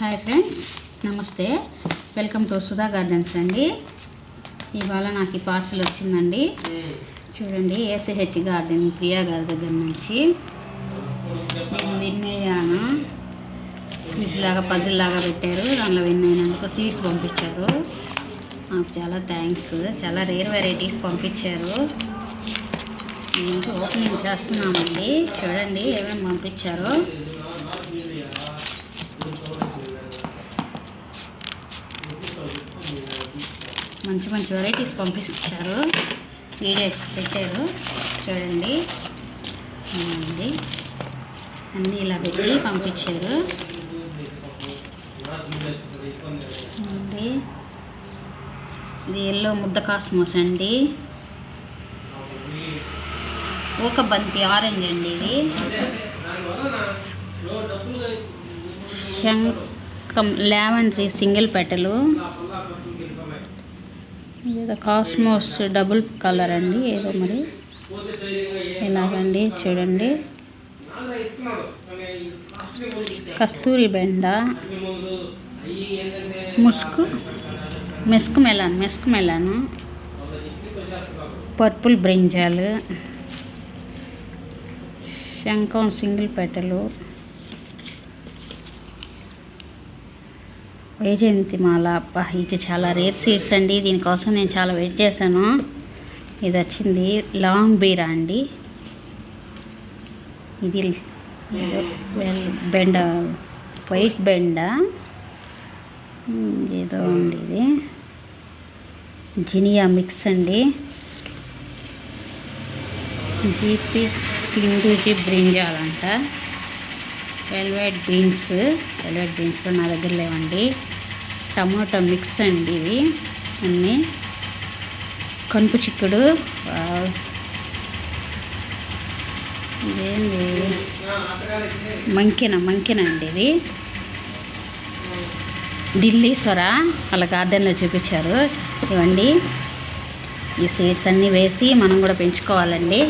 Hi friends, నమస్తే. Welcome to Sudha gardens అండి. ఇవాళ నాకు ఈ పార్సల్ వచ్చిందండి. చూడండి, ఏసీహెచ్ గార్డెన్ ప్రియా గారి దగ్గర నుంచి నేను విన్ అయ్యాను. క్విజ్ లాగా పజిల్ లాగా పెట్టారు, దానిలో విన్ అయినందుకు సీడ్స్ పంపించారు. నాకు చాలా థ్యాంక్స్. చాలా రేర్ వెరైటీస్ పంపించారు. ఇంట్లో ఓపెనింగ్ చేస్తున్నామండి. చూడండి ఏమేమి పంపించారో. మంచి మంచి వెరైటీస్ పంపించారు, వీడియోస్ పెట్టారు. చూడండి అండి, అన్నీ ఇలా పెట్టి పంపించారు. అండి ఇది ఎల్లో ముద్ద కాస్మోస్ అండి. ఒక బంతి ఆరెంజ్ అండి. ఇది శంఖం లావెండరీ సింగిల్ పెటలు. ఏదో కాస్మోస్ డబుల్ కలర్ అండి, ఏదో మరి ఎలాగండి. చూడండి, కస్తూరి బెండ, మెస్క్ మెలాను, పర్పుల్ బ్రింజాలు, శంఖం సింగిల్ పెటలు, వైజయంతి మాల. ఇది చాలా రేర్ సీడ్స్ అండి. దీనికోసం నేను చాలా వెయిట్ చేశాను. ఇది వచ్చింది లాంగ్ బీరా అండి. ఇది బెండ, వైట్ బెండ ఏదో అండి. ఇది జినియా మిక్స్ అండి. జీపీ కిందూజీ బ్రింజాలంట. వెల్వెట్ బీన్స్ కూడా నా దగ్గర లేవండి. టమాటో మిక్స్ అండి. ఇవి అన్నీ కనుపు చిక్కుడు. ఇదేంది మంకెన అండి. ఇది ఢిల్లీ సొర వాళ్ళ గార్డెన్లో చూపించారు. ఇవ్వండి, ఈ సీడ్స్ అన్నీ వేసి మనం కూడా పెంచుకోవాలండి.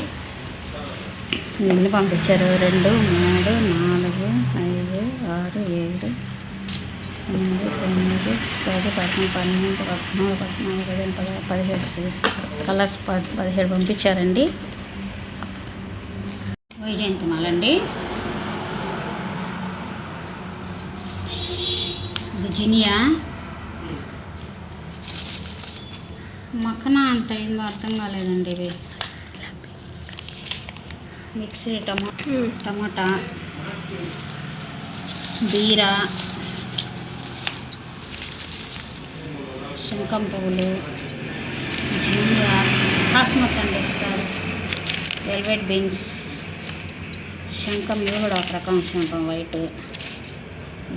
ఎన్ని పంపించారు? 2, 3, 4, 5, 6, 7, 8, 9, 10, 11, 12, 13, 14, 15 కలర్స్ 17 పంపించారండి. వైజయంతి మాలండి. ఇది జినియా మక్కన అంటే ఏందో అర్థం కాలేదండి. ఇవి మిక్సీ టమాటా, బీరా, శంఖం పువ్వులు, జీరా, కాస్మోస్ అండి. సార్ వెల్వెట్ బీన్స్, శంఖం ఇవి కూడా ఒక రకం శంఖం, వైట్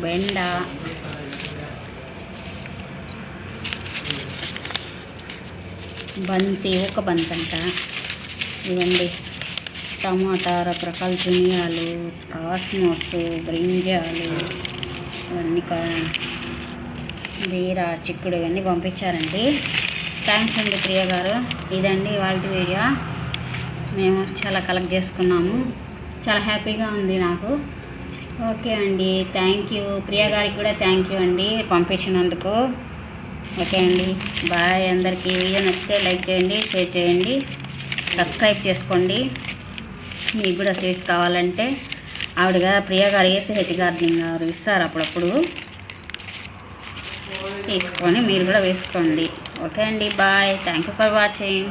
బెండ, బంతి, ఒక బంతి అంట. ఇవ్వండి టమాటా, రకరకాల జినియాలు, కాస్మోస్, బ్రింజాలు, ఇవన్నీ బీరా, చిక్కుడు ఇవన్నీ పంపించారండి. థ్యాంక్స్ అండి ప్రియ గారు. ఇదండి వాళ్ళ వీడియో. మేము చాలా కలెక్ట్ చేసుకున్నాము. చాలా హ్యాపీగా ఉంది నాకు. ఓకే అండి, థ్యాంక్ యూ. ప్రియ గారికి కూడా థ్యాంక్ యూ అండి పంపించినందుకు. ఓకే అండి, బాయ్. అందరికీ వీడియో నచ్చితే లైక్ చేయండి, షేర్ చేయండి, సబ్స్క్రైబ్ చేసుకోండి. మీకు కూడా సీడ్స్ కావాలంటే ఆవిడగా ప్రియా గారు ఏసీహెచ్ గార్డెనింగ్ గారు ఇస్తారు, అప్పుడప్పుడు తీసుకొని మీరు కూడా వేసుకోండి. ఓకే అండి, bye. Thank you for watching.